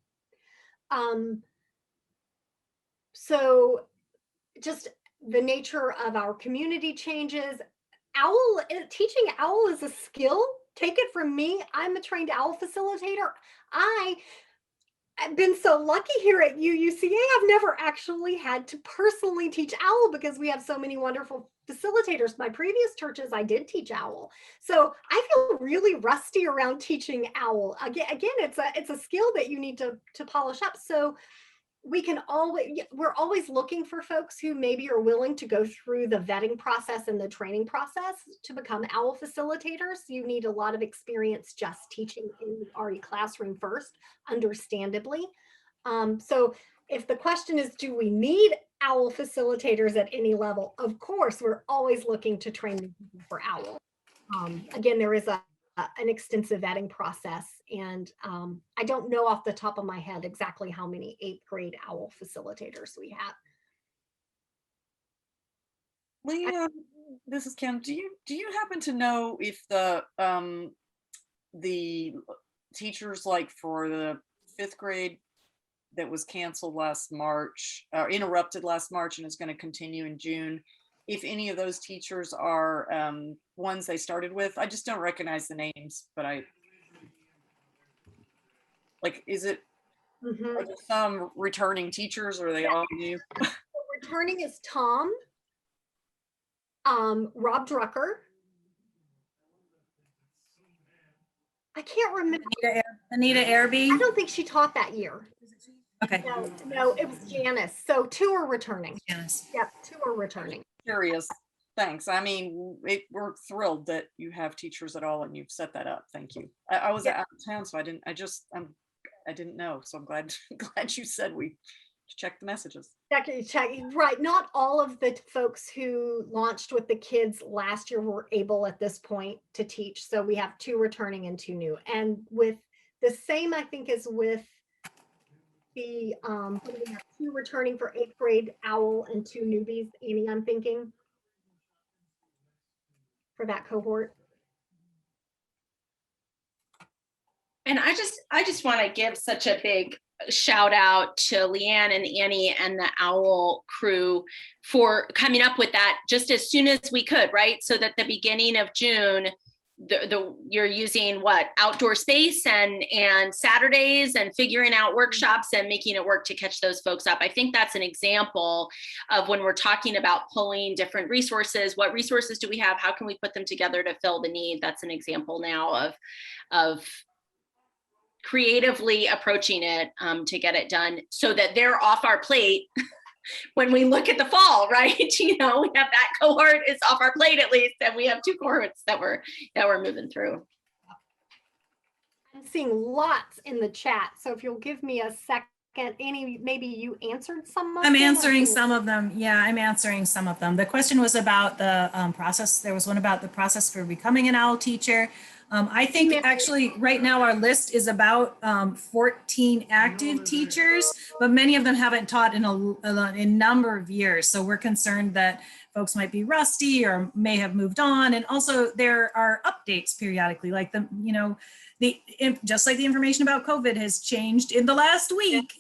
So just the nature of our community changes. Teaching OWL is a skill. Take it from me. I'm a trained OWL facilitator. I've been so lucky here at UUCA. I've never actually had to personally teach OWL because we have so many wonderful facilitators. My previous churches, I did teach OWL. So I feel really rusty around teaching OWL. Again, it's a skill that you need to polish up. So we're always looking for folks who maybe are willing to go through the vetting process and the training process to become OWL facilitators. You need a lot of experience just teaching in the RE classroom first, understandably. So if the question is, do we need OWL facilitators at any level? Of course, we're always looking to train people for OWL. Again, there is an extensive vetting process. And I don't know off the top of my head exactly how many 8th grade OWL facilitators we have. LeeAnn, this is Kim. Do you happen to know if the teachers, like for the 5th grade that was canceled last March, or interrupted last March and is going to continue in June, if any of those teachers are ones they started with? I just don't recognize the names, but is it are there some returning teachers, or are they all new? Returning is Tom, Rob Drucker. I can't remember. Anita Airby. I don't think she taught that year. Okay. No, it was Janice. So 2 are returning. Janice. Yep, 2 are returning. Curious. Thanks. I mean, we're thrilled that you have teachers at all and you've set that up. Thank you. I was out of town, so I didn't know. So I'm glad you said we check the messages. Check, right. Not all of the folks who launched with the kids last year were able at this point to teach. So we have 2 returning and 2 new. And with the same, I think, as with the we have 2 returning for 8th grade OWL and 2 newbies. Annie, I'm thinking for that cohort. And I just want to give such a big shout out to LeeAnn and Annie and the OWL crew for coming up with that just as soon as we could, right? So that the beginning of June, you're using what, outdoor space and Saturdays and figuring out workshops and making it work to catch those folks up. I think that's an example of when we're talking about pulling different resources. What resources do we have? How can we put them together to fill the need? That's an example now of creatively approaching it to get it done so that they're off our plate when we look at the fall, right? You know, we have that cohort is off our plate at least, and we have 2 cohorts that we're moving through. I'm seeing lots in the chat, so if you'll give me a second, Annie, maybe you answered some of them. I'm answering some of them. Yeah, I'm answering some of them. The question was about the process. There was one about the process for becoming an OWL teacher. I think actually right now our list is about 14 active teachers, but many of them haven't taught in a number of years. So we're concerned that folks might be rusty or may have moved on. And also there are updates periodically, like just like the information about COVID has changed in the last week,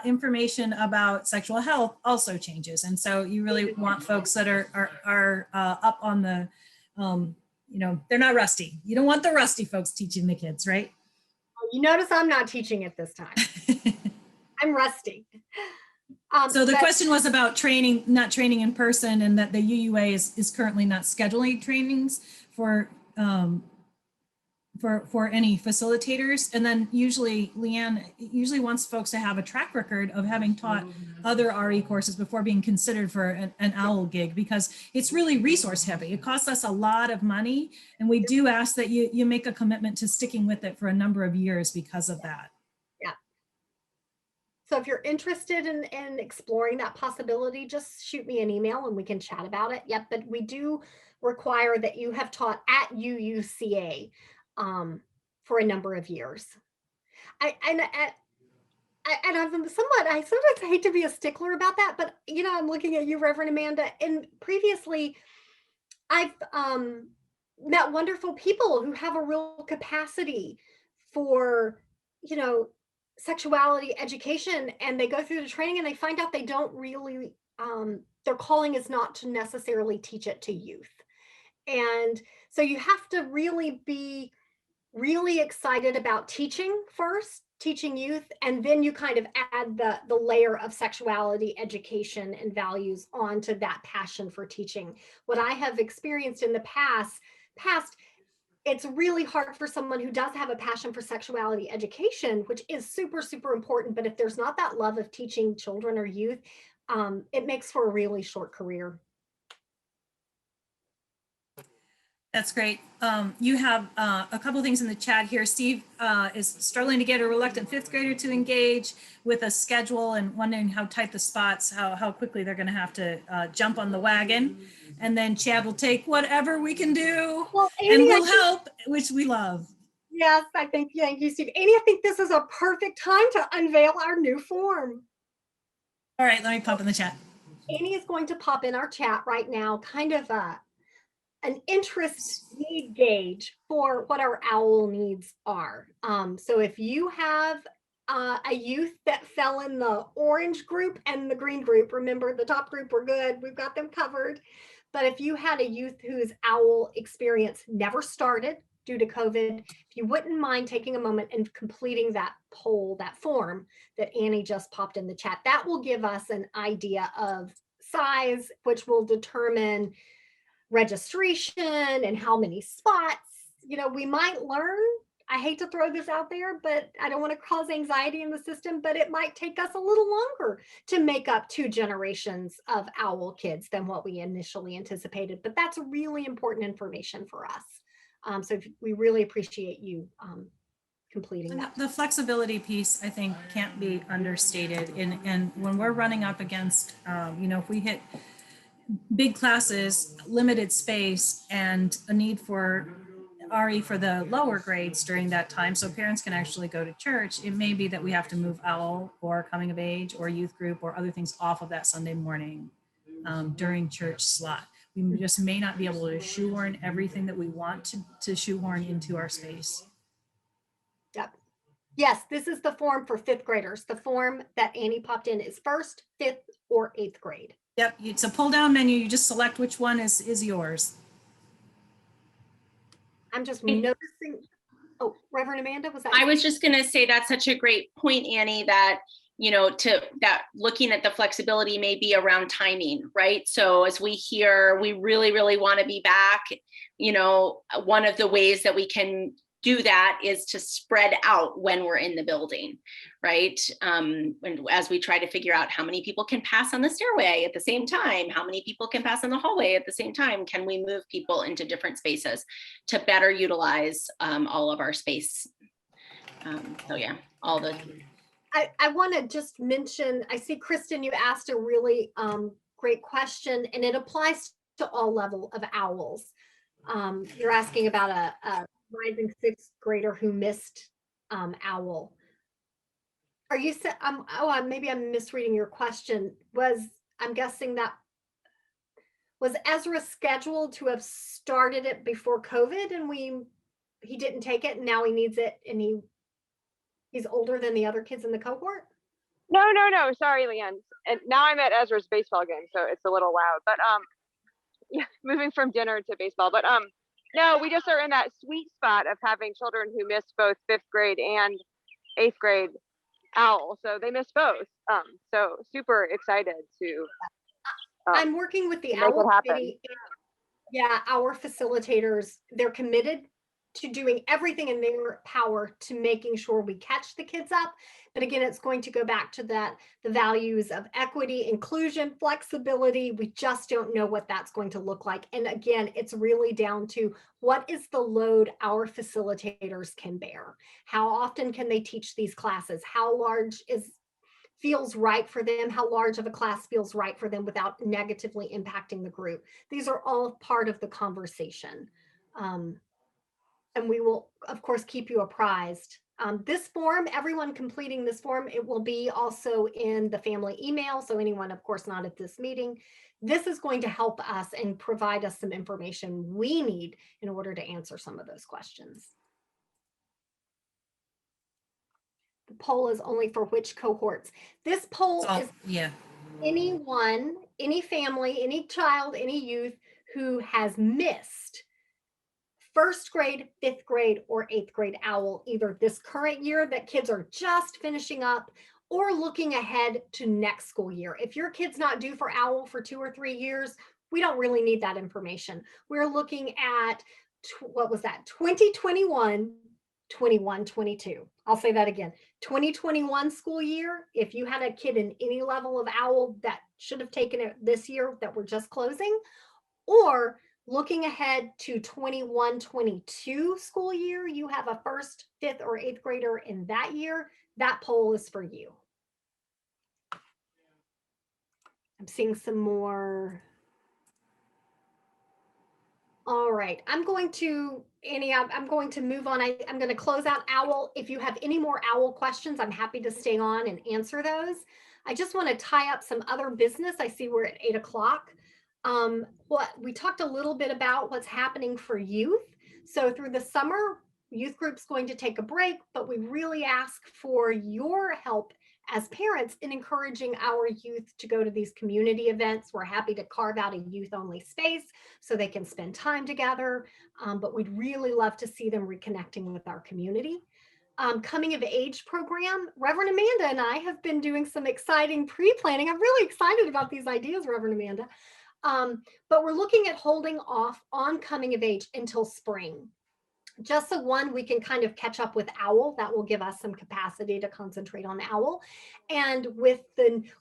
information about sexual health also changes. And so you really want folks that are up on the, they're not rusty. You don't want the rusty folks teaching the kids, right? You notice I'm not teaching it this time. I'm rusty. So the question was about not training in person, and that the UUA is currently not scheduling trainings for for any facilitators. And then usually LeeAnn usually wants folks to have a track record of having taught other RE courses before being considered for an OWL gig, because it's really resource heavy. It costs us a lot of money. And we do ask that you make a commitment to sticking with it for a number of years because of that. Yeah. So if you're interested in exploring that possibility, just shoot me an email and we can chat about it. Yep, but we do require that you have taught at UUCA for a number of years. I sometimes hate to be a stickler about that, but you know, I'm looking at you, Reverend Amanda, and previously I've met wonderful people who have a real capacity for, you know, sexuality education, and they go through the training and they find out they don't really, their calling is not to necessarily teach it to youth. And so you have to really be really excited about teaching first, teaching youth, and then you kind of add the layer of sexuality education and values onto that passion for teaching. What I have experienced in the past, it's really hard for someone who does have a passion for sexuality education, which is super, super important. But if there's not that love of teaching children or youth, it makes for a really short career. That's great. You have a couple things in the chat here. Steve is struggling to get a reluctant fifth grader to engage with a schedule and wondering how tight the spots, how quickly they're going to have to jump on the wagon. And then Chad will take whatever we can do, Well, and Amy, we'll help, which we love. Yes, I think, thank you, Steve. Amy, I think this is a perfect time to unveil our new form. All right, let me pop in the chat. Amy is going to pop in our chat right now, kind of an interest need gauge for what our OWL needs are. So if you have a youth that fell in the orange group and the green group, remember the top group, we're good, we've got them covered. But if you had a youth whose OWL experience never started due to COVID, if you wouldn't mind taking a moment and completing that poll, that form that Annie just popped in the chat, that will give us an idea of size, which will determine registration and how many spots. You know, we might learn, I hate to throw this out there, but I don't want to cause anxiety in the system, but it might take us a little longer to make up 2 generations of OWL kids than what we initially anticipated. But that's really important information for us. So we really appreciate you completing that. The flexibility piece, I think, can't be understated. And when we're running up against, you know, if we hit big classes, limited space, and a need for RE for the lower grades during that time, so parents can actually go to church, it may be that we have to move OWL or coming of age or youth group or other things off of that Sunday morning during church slot. We just may not be able to shoehorn everything that we want to shoehorn into our space. Yep. Yes, this is the form for 5th graders. The form that Annie popped in is 1st, 5th, or 8th grade. Yep, it's a pull down menu. You just select which one is yours. I'm just noticing. Oh, Reverend Amanda, was that? I was just going to say that's such a great point, Annie, that, you know, that looking at the flexibility may be around timing, right? So as we hear, we really, really want to be back. You know, one of the ways that we can do that is to spread out when we're in the building, right? And as we try to figure out how many people can pass on the stairway at the same time, how many people can pass in the hallway at the same time, can we move people into different spaces to better utilize all of our space? So yeah, all the. I want to just mention, I see, Kristen, you asked a really great question, and it applies to all level of OWLs. You're asking about a rising 6th grader who missed OWL. Are you saying, maybe I'm misreading your question. I'm guessing that, was Ezra scheduled to have started it before COVID and he didn't take it and now he needs it and he's older than the other kids in the cohort? No. Sorry, LeeAnn. And now I'm at Ezra's baseball game, so it's a little loud. But yeah, moving from dinner to baseball. But no, we just are in that sweet spot of having children who missed both 5th grade and 8th grade OWL. So they missed both. So super excited to. I'm working with the OWL committee. Yeah, our facilitators, they're committed to doing everything in their power to making sure we catch the kids up. But again, it's going to go back to that, the values of equity, inclusion, flexibility. We just don't know what that's going to look like. And again, it's really down to what is the load our facilitators can bear? How often can they teach these classes? How large feels right for them, how large of a class feels right for them without negatively impacting the group. These are all part of the conversation. And we will, of course, keep you apprised. This form, everyone completing this form, it will be also in the family email. So anyone, of course, not at this meeting, this is going to help us and provide us some information we need in order to answer some of those questions. The poll is only for which cohorts? This poll is Yeah. anyone, any family, any child, any youth who has missed first grade, fifth grade, or eighth grade OWL, either this current year that kids are just finishing up or looking ahead to next school year. If your kid's not due for OWL for 2 or 3 years, we don't really need that information. We're looking at, what was that, 2021, 21, 22. I'll say that again. 2021 school year, if you had a kid in any level of OWL that should have taken it this year that we're just closing, or looking ahead to 21, 22 school year, you have a first, fifth, or eighth grader in that year, that poll is for you. I'm seeing some more. All right, I'm going to, Annie, I'm going to move on. I'm going to close out OWL. If you have any more OWL questions, I'm happy to stay on and answer those. I just want to tie up some other business. I see we're at 8 o'clock. What we talked a little bit about what's happening for youth. So through the summer, youth group's going to take a break, but we really ask for your help as parents in encouraging our youth to go to these community events. We're happy to carve out a youth only space so they can spend time together, but we'd really love to see them reconnecting with our community. Coming of age program, Reverend Amanda and I have been doing some exciting pre-planning. I'm really excited about these ideas, Reverend Amanda. But we're looking at holding off on coming of age until spring. Just so one, we can kind of catch up with OWL. That will give us some capacity to concentrate on OWL. And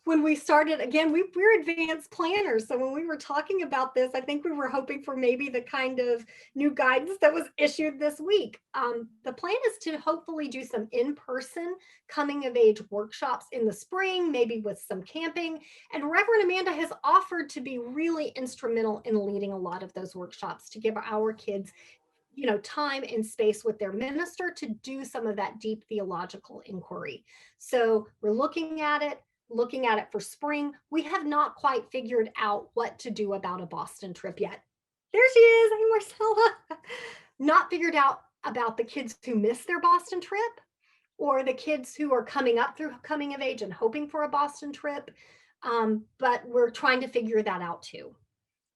when we started, again, we're advanced planners. So when we were talking about this, I think we were hoping for maybe the kind of new guidance that was issued this week. The plan is to hopefully do some in-person coming of age workshops in the spring, maybe with some camping. And Reverend Amanda has offered to be really instrumental in leading a lot of those workshops to give our kids time and space with their minister to do some of that deep theological inquiry. So we're looking at it for spring. We have not quite figured out what to do about a Boston trip yet. There she is, hey Marcella. Not figured out about the kids who missed their Boston trip or the kids who are coming up through coming of age and hoping for a Boston trip. But we're trying to figure that out too.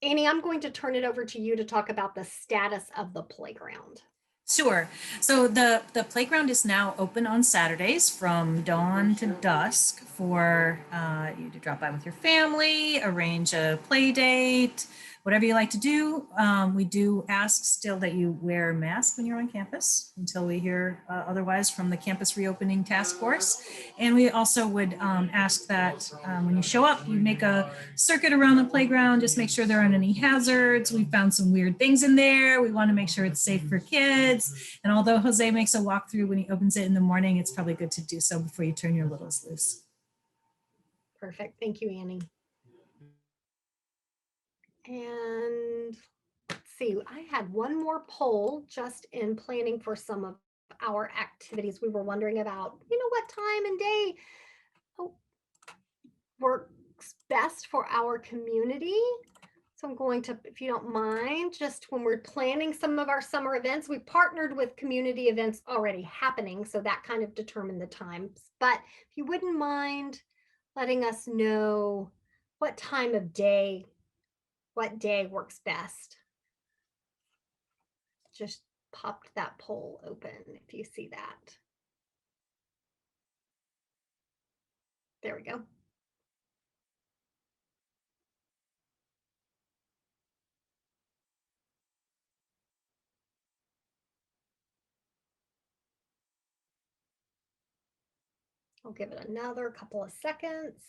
Annie, I'm going to turn it over to you to talk about the status of the playground. Sure. So the playground is now open on Saturdays from dawn to dusk for you to drop by with your family, arrange a play date, whatever you like to do. We do ask still that you wear a mask when you're on campus until we hear otherwise from the campus reopening task force. And we also would ask that when you show up, you make a circuit around the playground, just make sure there aren't any hazards. We found some weird things in there. We want to make sure it's safe for kids. And although Jose makes a walkthrough when he opens it in the morning, it's probably good to do so before you turn your littles loose. Perfect. Thank you, Annie. And let's see, I had one more poll just in planning for some of our activities. We were wondering about, what time and day works best for our community. So I'm going to, if you don't mind, just when we're planning some of our summer events, we partnered with community events already happening. So that kind of determined the times. But if you wouldn't mind letting us know what time of day, what day works best. Just popped that poll open if you see that. There we go. I'll give it another couple of seconds.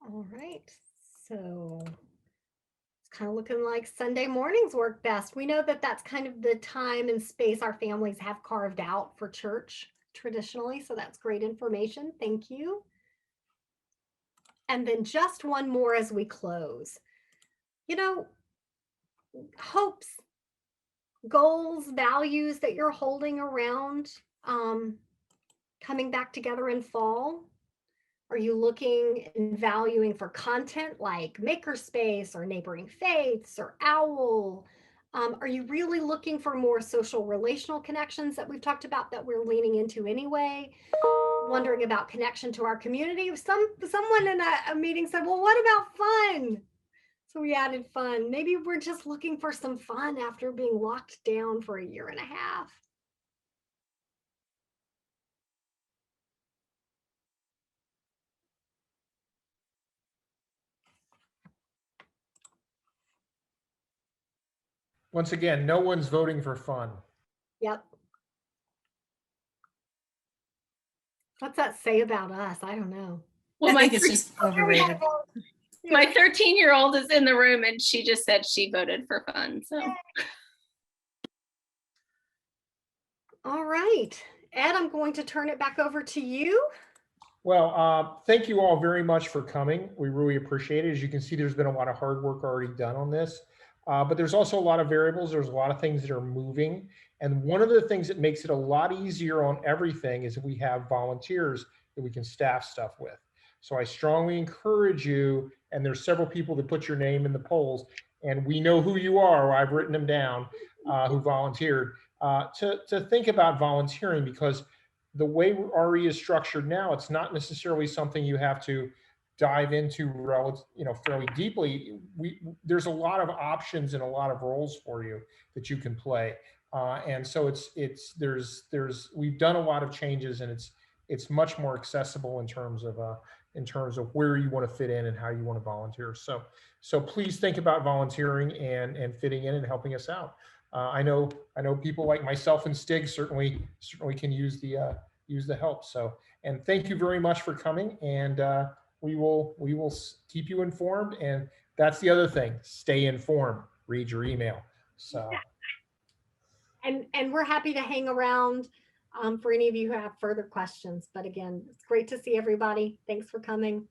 All right, so it's kind of looking like Sunday mornings work best. We know that that's kind of the time and space our families have carved out for church traditionally, so that's great information. Thank you. And then just one more as we close. You know, hopes, goals, values that you're holding around coming back together in fall. Are you looking and valuing for content like Makerspace or Neighboring Faiths or OWL? Are you really looking for more social relational connections that we've talked about that we're leaning into anyway? Wondering about connection to our community? Someone in a meeting said, well, what about fun? So we added fun. Maybe we're just looking for some fun after being locked down for a year and a half. Once again, no one's voting for fun. Yep. What's that say about us? I don't know. Well, I think it's just overrated. my 13-year-old is in the room and she just said she voted for fun. So. All right, Ed, I'm going to turn it back over to you. Well, thank you all very much for coming. We really appreciate it. As you can see, there's been a lot of hard work already done on this, but there's also a lot of variables. There's a lot of things that are moving. And one of the things that makes it a lot easier on everything is that we have volunteers that we can staff stuff with. So I strongly encourage you, and there's several people that put your name in the polls, and we know who you are, I've written them down, who volunteered, to think about volunteering, because the way RE is structured now, it's not necessarily something you have to dive into fairly deeply. There's a lot of options and a lot of roles for you that you can play, and so we've done a lot of changes, and it's much more accessible in terms of where you want to fit in and how you want to volunteer. So please think about volunteering and fitting in and helping us out. I know people like myself and Stig certainly can use the help. So, and thank you very much for coming. And we will keep you informed. And that's the other thing: stay informed. Read your email. So, and we're happy to hang around for any of you who have further questions. But again, it's great to see everybody. Thanks for coming.